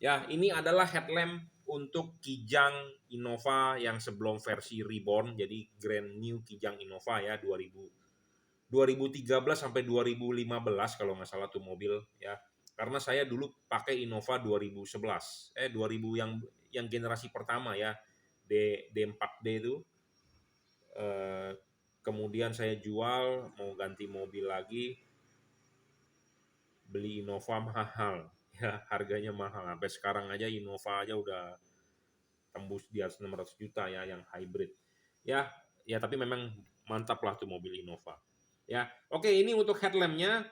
Ya, ini adalah headlamp untuk Kijang Innova yang sebelum versi Reborn, jadi brand new Kijang Innova ya 2013 sampai 2015 kalau nggak salah tuh mobil ya. Karena saya dulu pakai Innova 2011, 2000 yang generasi pertama ya, D4D itu. Eh, Kemudian saya jual, mau ganti mobil lagi, beli Innova mahal ya, harganya mahal. Sampai sekarang aja Innova aja udah tembus di atas 600 juta ya yang hybrid. Ya, ya tapi memang mantap lah tuh mobil Innova. Ya, oke ini untuk headlampnya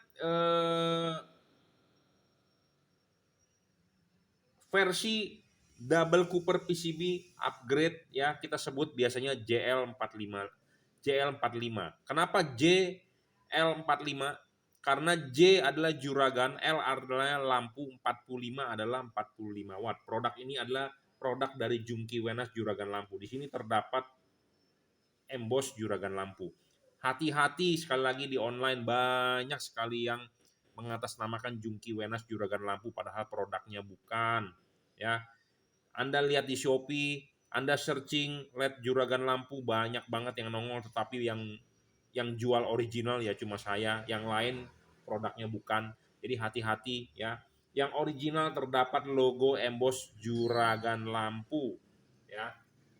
versi double Cooper PCB upgrade ya kita sebut biasanya JL45. JL45. Kenapa JL45? Karena J adalah juragan, L adalah lampu, 45 adalah 45 watt. Produk ini adalah produk dari Jungki Wenas juragan lampu. Di sini terdapat emboss juragan lampu. Hati-hati sekali lagi di online banyak sekali yang mengatasnamakan Jungki Wenas juragan lampu padahal produknya bukan. Ya, Anda lihat di Shopee, Anda searching LED juragan lampu banyak banget yang nongol tetapi yang jual original ya cuma saya, yang lain produknya bukan. Jadi hati-hati ya. Yang original terdapat logo emboss juragan lampu ya.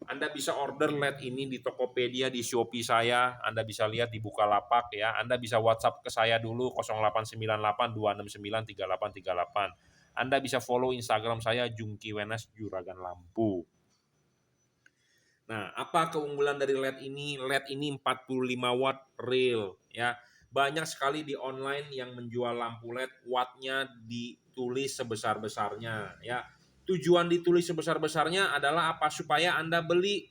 Anda bisa order LED ini di Tokopedia, di Shopee saya, Anda bisa lihat di Bukalapak ya. Anda bisa WhatsApp ke saya dulu 0898 269 3838. Anda bisa follow Instagram saya Jungki Wenas Juragan Lampu. Nah, apa keunggulan dari LED ini? LED ini 45 watt real ya. Banyak sekali di online yang menjual lampu LED wattnya ditulis sebesar-besarnya ya. Tujuan ditulis sebesar-besarnya adalah apa? Supaya Anda beli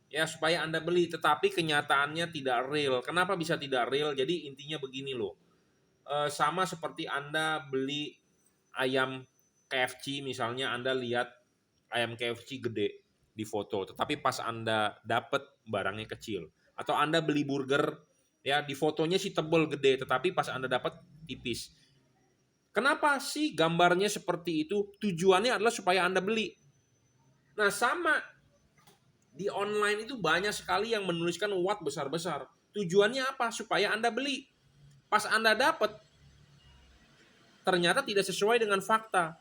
ya, supaya Anda beli, tetapi kenyataannya tidak real. Kenapa bisa tidak real? Jadi intinya begini loh. Sama seperti Anda beli ayam KFC misalnya, Anda lihat ayam KFC gede di foto, tetapi pas Anda dapat barangnya kecil. Atau Anda beli burger ya di fotonya sih tebel gede, tetapi pas Anda dapat tipis. Kenapa sih gambarnya seperti itu? Tujuannya adalah supaya Anda beli. Nah, sama di online itu banyak sekali yang menuliskan watt besar-besar. Tujuannya apa? Supaya Anda beli. Pas Anda dapat, ternyata tidak sesuai dengan fakta.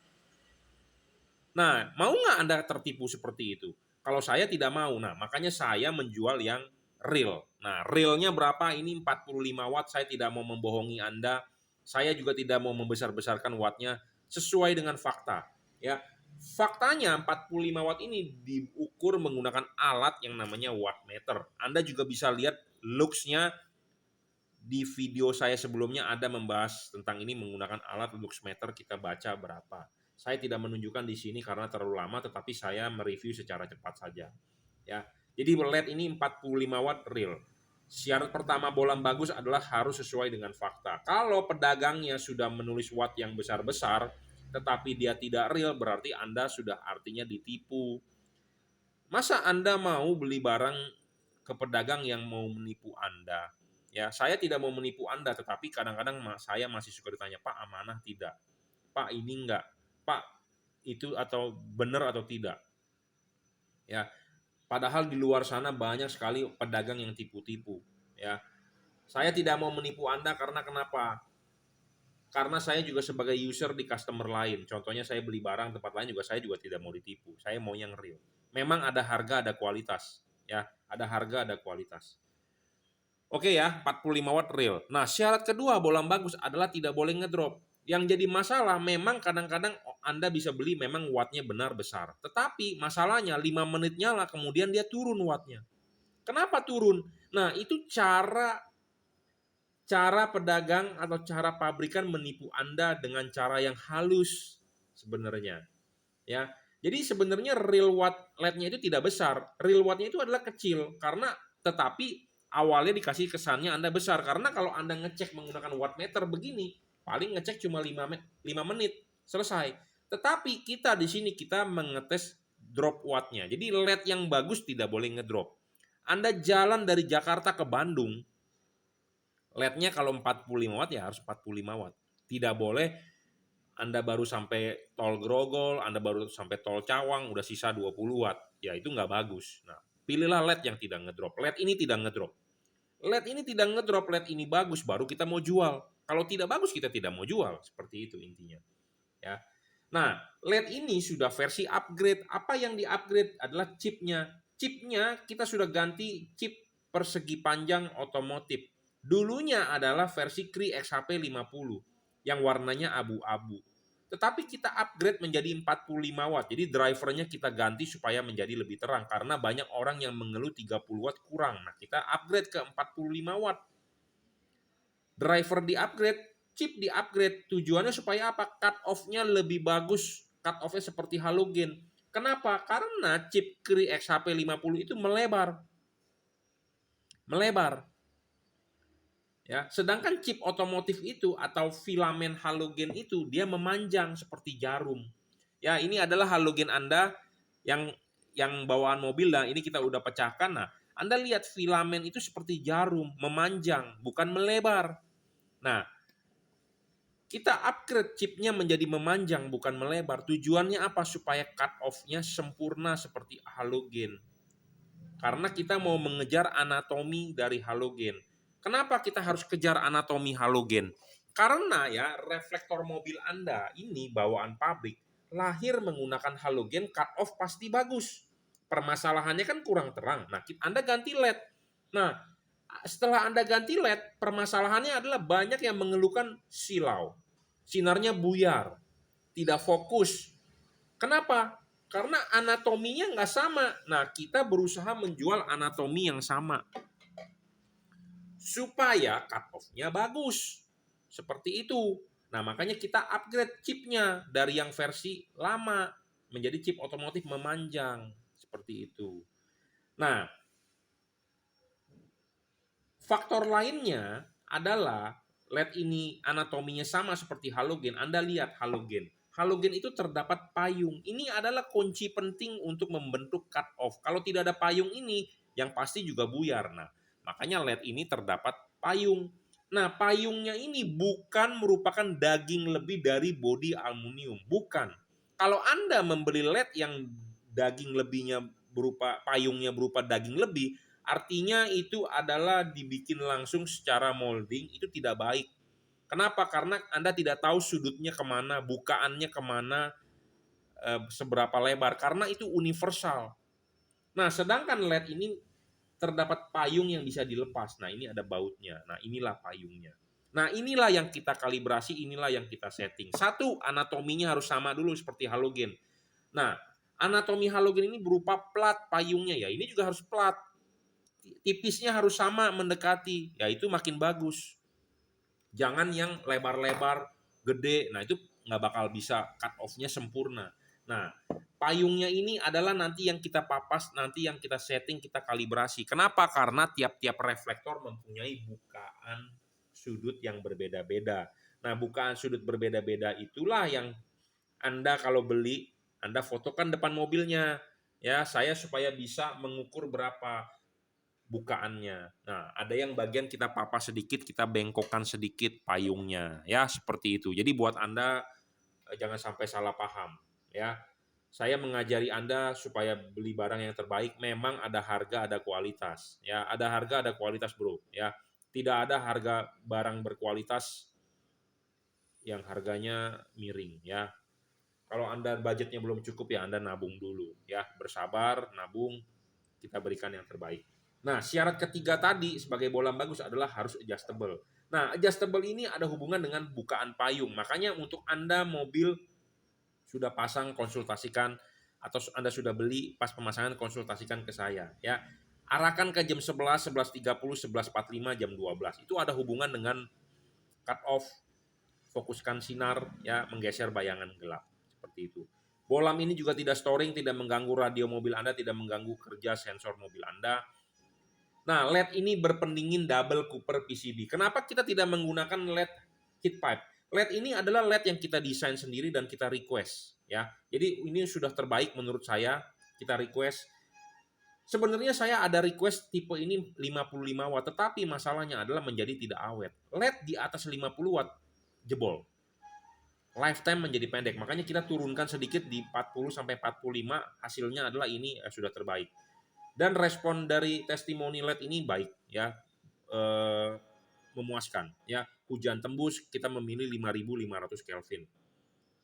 Nah, mau nggak Anda tertipu seperti itu? Kalau saya tidak mau. Nah, makanya saya menjual yang real. Nah, realnya berapa? Ini 45 watt. Saya tidak mau membohongi Anda. Saya juga tidak mau membesar-besarkan wattnya sesuai dengan fakta. Ya, faktanya 45 watt ini diukur menggunakan alat yang namanya wattmeter. Anda juga bisa lihat looks-nya di video saya sebelumnya ada membahas tentang ini menggunakan alat luxmeter kita baca berapa. Saya tidak menunjukkan di sini karena terlalu lama tetapi saya mereview secara cepat saja. Ya. Jadi LED ini 45 watt real. Syarat pertama bolam bagus adalah harus sesuai dengan fakta. Kalau pedagangnya sudah menulis watt yang besar-besar tetapi dia tidak real berarti Anda sudah artinya ditipu. Masa Anda mau beli barang ke pedagang yang mau menipu Anda? Ya, saya tidak mau menipu Anda, tetapi kadang-kadang saya masih suka ditanya, Pak amanah tidak? Pak ini enggak? Pak itu atau benar atau tidak? Ya, padahal di luar sana banyak sekali pedagang yang tipu-tipu. Ya, saya tidak mau menipu Anda karena kenapa? Karena saya juga sebagai user di customer lain. Contohnya saya beli barang tempat lain juga saya juga tidak mau ditipu. Saya mau yang real. Memang ada harga, ada kualitas. Ya, ada harga, ada kualitas. Oke ya, 45 watt real. Nah, syarat kedua bolam bagus adalah tidak boleh ngedrop. Yang jadi masalah memang kadang-kadang Anda bisa beli memang wattnya benar besar. Tetapi masalahnya 5 menit nyala kemudian dia turun wattnya. Kenapa turun? Nah, itu cara pedagang atau cara pabrikan menipu Anda dengan cara yang halus sebenarnya. Ya. Jadi sebenarnya real watt LED-nya itu tidak besar. Real watt-nya itu adalah kecil karena tetapi awalnya dikasih kesannya Anda besar karena kalau Anda ngecek menggunakan wattmeter begini, paling ngecek cuma 5 menit selesai. Tetapi kita di sini kita mengetes drop watt-nya. Jadi LED yang bagus tidak boleh ngedrop. Anda jalan dari Jakarta ke Bandung, LED-nya kalau 45 watt ya harus 45 watt. Tidak boleh Anda baru sampai tol Grogol, Anda baru sampai tol Cawang, udah sisa 20 watt. Ya itu nggak bagus. Nah, pilihlah LED yang tidak ngedrop. LED ini tidak ngedrop. LED ini tidak ngedrop, LED ini bagus, baru kita mau jual. Kalau tidak bagus, kita tidak mau jual. Seperti itu intinya. Ya. Nah, LED ini sudah versi upgrade. Apa yang di-upgrade adalah chipnya. Chipnya kita sudah ganti chip persegi panjang otomotif. Dulunya adalah versi Cree XHP 50 yang warnanya abu-abu. Tetapi kita upgrade menjadi 45 watt. Jadi drivernya kita ganti supaya menjadi lebih terang. Karena banyak orang yang mengeluh 30 watt kurang. Nah, kita upgrade ke 45 watt. Driver di-upgrade, chip di-upgrade. Tujuannya supaya apa? Cut off-nya lebih bagus. Cut off-nya seperti halogen. Kenapa? Karena chip Cree XHP 50 itu melebar. Melebar. Ya, sedangkan chip otomotif itu atau filamen halogen itu dia memanjang seperti jarum. Ya, ini adalah halogen Anda yang bawaan mobil. Nah, ini kita udah pecahkan. Nah, Anda lihat filamen itu seperti jarum, memanjang, bukan melebar. Nah, kita upgrade chipnya menjadi memanjang, bukan melebar. Tujuannya apa? Supaya cut off-nya sempurna seperti halogen. Karena kita mau mengejar anatomi dari halogen. Kenapa kita harus kejar anatomi halogen? Karena ya reflektor mobil Anda ini bawaan pabrik lahir menggunakan halogen, cut off pasti bagus. Permasalahannya kan kurang terang. Nah, Anda ganti LED. Nah, setelah Anda ganti LED, permasalahannya adalah banyak yang mengeluhkan silau. Sinarnya buyar, tidak fokus. Kenapa? Karena anatominya nggak sama. Nah, kita berusaha menjual anatomi yang sama. Supaya cut off-nya bagus. Seperti itu. Nah, makanya kita upgrade chipnya dari yang versi lama menjadi chip otomotif memanjang. Seperti itu. Nah, faktor lainnya adalah LED ini anatominya sama seperti halogen. Anda lihat halogen. Halogen itu terdapat payung. Ini adalah kunci penting untuk membentuk cut off. Kalau tidak ada payung ini, yang pasti juga buyar. Nah, makanya LED ini terdapat payung. Nah, payungnya ini bukan merupakan daging lebih dari bodi aluminium. Bukan. Kalau Anda membeli LED yang daging lebihnya berupa payungnya berupa daging lebih, artinya itu adalah dibikin langsung secara molding, itu tidak baik. Kenapa? Karena Anda tidak tahu sudutnya kemana, bukaannya kemana, seberapa lebar. Karena itu universal. Nah, sedangkan LED ini terdapat payung yang bisa dilepas. Nah, ini ada bautnya. Nah, inilah payungnya. Nah, inilah yang kita kalibrasi, inilah yang kita setting. Satu, anatominya harus sama dulu seperti halogen. Nah, anatomi halogen ini berupa plat payungnya. Ya, ini juga harus plat. Tipisnya harus sama mendekati. Ya, itu makin bagus. Jangan yang lebar-lebar, gede. Nah, itu nggak bakal bisa cut off-nya sempurna. Nah, payungnya ini adalah nanti yang kita papas, nanti yang kita setting, kita kalibrasi. Kenapa? Karena tiap-tiap reflektor mempunyai bukaan sudut yang berbeda-beda. Nah, bukaan sudut berbeda-beda itulah yang Anda kalau beli, Anda fotokan depan mobilnya. Ya, saya supaya bisa mengukur berapa bukaannya. Nah, ada yang bagian kita papas sedikit, kita bengkokkan sedikit payungnya. Ya, seperti itu. Jadi buat Anda jangan sampai salah paham. Ya, saya mengajari Anda supaya beli barang yang terbaik. Memang ada harga, ada kualitas. Ya, ada harga, ada kualitas, bro. Ya, tidak ada harga barang berkualitas yang harganya miring. Ya, kalau Anda budgetnya belum cukup ya Anda nabung dulu. Ya, bersabar, nabung. Kita berikan yang terbaik. Nah, syarat ketiga tadi sebagai bolam bagus adalah harus adjustable. Nah, adjustable ini ada hubungan dengan bukaan payung. Makanya untuk Anda mobil sudah pasang, konsultasikan, atau Anda sudah beli, pas pemasangan konsultasikan ke saya. Ya, arahkan ke jam 11, 11.30, 11.45, jam 12. Itu ada hubungan dengan cut off, fokuskan sinar, ya, menggeser bayangan gelap. Seperti itu. Bolam ini juga tidak storing, tidak mengganggu radio mobil Anda, tidak mengganggu kerja sensor mobil Anda. Nah, LED ini berpendingin double Cooper PCB. Kenapa kita tidak menggunakan LED heat pipe? LED ini adalah LED yang kita desain sendiri dan kita request, ya. Jadi ini sudah terbaik menurut saya. Kita request. Sebenarnya saya ada request tipe ini 55 watt, tetapi masalahnya adalah menjadi tidak awet. LED di atas 50 watt jebol. lifetime menjadi pendek. Makanya kita turunkan sedikit di 40 sampai 45, hasilnya adalah ini sudah terbaik. Dan respon dari testimoni LED ini baik ya, memuaskan ya. Hujan tembus kita memilih 5.500 Kelvin.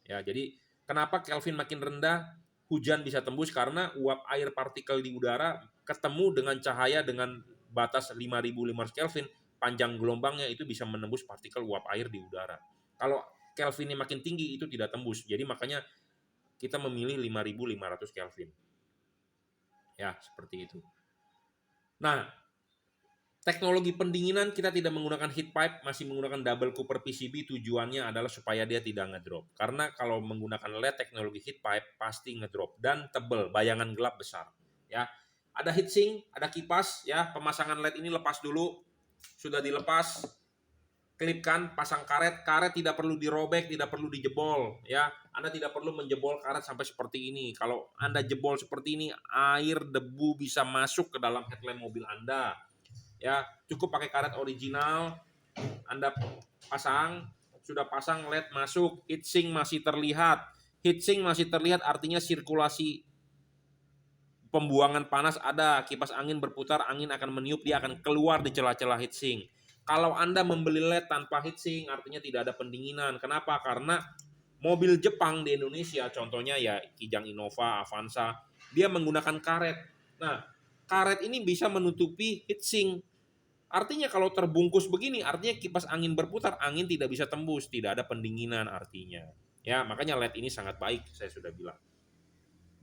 Ya, jadi kenapa Kelvin makin rendah hujan bisa tembus karena uap air partikel di udara ketemu dengan cahaya dengan batas 5.500 Kelvin, panjang gelombangnya itu bisa menembus partikel uap air di udara. Kalau Kelvinnya makin tinggi itu tidak tembus. Jadi makanya kita memilih 5.500 Kelvin. Ya, seperti itu. Nah, teknologi pendinginan kita tidak menggunakan heat pipe, masih menggunakan double cooper PCB, tujuannya adalah supaya dia tidak ngedrop. Karena kalau menggunakan LED teknologi heat pipe pasti ngedrop dan tebel, bayangan gelap besar. Ya, ada heatsink, ada kipas. Ya, pemasangan LED ini lepas dulu, sudah dilepas, klipkan, pasang karet. Karet tidak perlu dirobek, tidak perlu dijebol. Ya, Anda tidak perlu menjebol karet sampai seperti ini. Kalau Anda jebol seperti ini, air, debu bisa masuk ke dalam headlamp mobil Anda. Ya, cukup pakai karet original, Anda pasang, sudah pasang LED masuk, heatsink masih terlihat. Heatsink masih terlihat artinya sirkulasi pembuangan panas ada, kipas angin berputar, angin akan meniup, dia akan keluar di celah-celah heatsink. Kalau Anda membeli LED tanpa heatsink artinya tidak ada pendinginan. Kenapa? Karena mobil Jepang di Indonesia, contohnya ya Kijang Innova, Avanza, dia menggunakan karet. Nah, karet ini bisa menutupi heatsink. Artinya kalau terbungkus begini, artinya kipas angin berputar, angin tidak bisa tembus, tidak ada pendinginan artinya. Ya, makanya LED ini sangat baik, saya sudah bilang.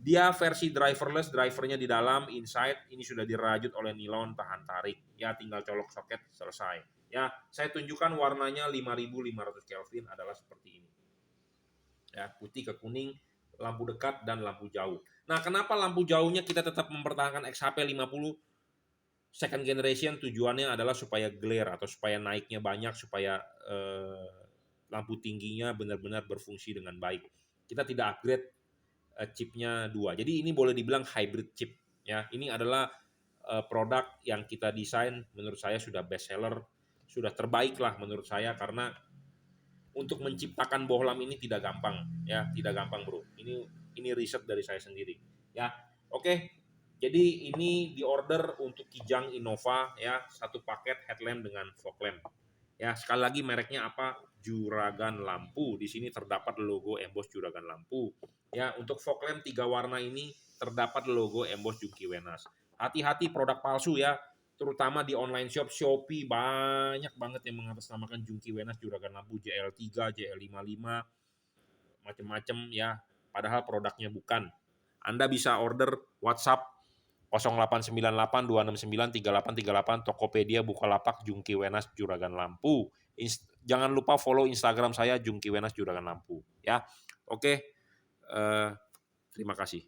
Dia versi driverless, drivernya di dalam, inside, ini sudah dirajut oleh nilon tahan tarik. Ya, tinggal colok soket, selesai. Ya, saya tunjukkan warnanya 5.500 Kelvin adalah seperti ini. Ya, putih ke kuning, lampu dekat dan lampu jauh. Nah, kenapa lampu jauhnya kita tetap mempertahankan XHP 50 second generation, tujuannya adalah supaya glare atau supaya naiknya banyak, supaya lampu tingginya benar-benar berfungsi dengan baik. Kita tidak upgrade chipnya 2. Jadi ini boleh dibilang hybrid chip. Ya, ini adalah produk yang kita desain menurut saya sudah best seller, sudah terbaik lah menurut saya, karena untuk menciptakan bohlam ini tidak gampang, ya, tidak gampang bro. Ini riset dari saya sendiri, ya. Oke, jadi ini diorder untuk Kijang Innova, ya, satu paket headlamp dengan fog lamp. Ya, sekali lagi mereknya apa? Juragan Lampu. Di sini terdapat logo emboss Juragan Lampu. Ya, untuk fog lamp 3 warna ini terdapat logo emboss Juki Wenas. Hati-hati produk palsu ya, terutama di online shop Shopee banyak banget yang mengatasnamakan Juki Wenas Juragan Lampu JL3, JL55, macam-macam ya, padahal produknya bukan. Anda bisa order WhatsApp 089826938338, Tokopedia, Bukalapak, Jungki Wenas Juragan Lampu. Jangan lupa follow Instagram saya Jungki Wenas Juragan Lampu ya. Oke, terima kasih.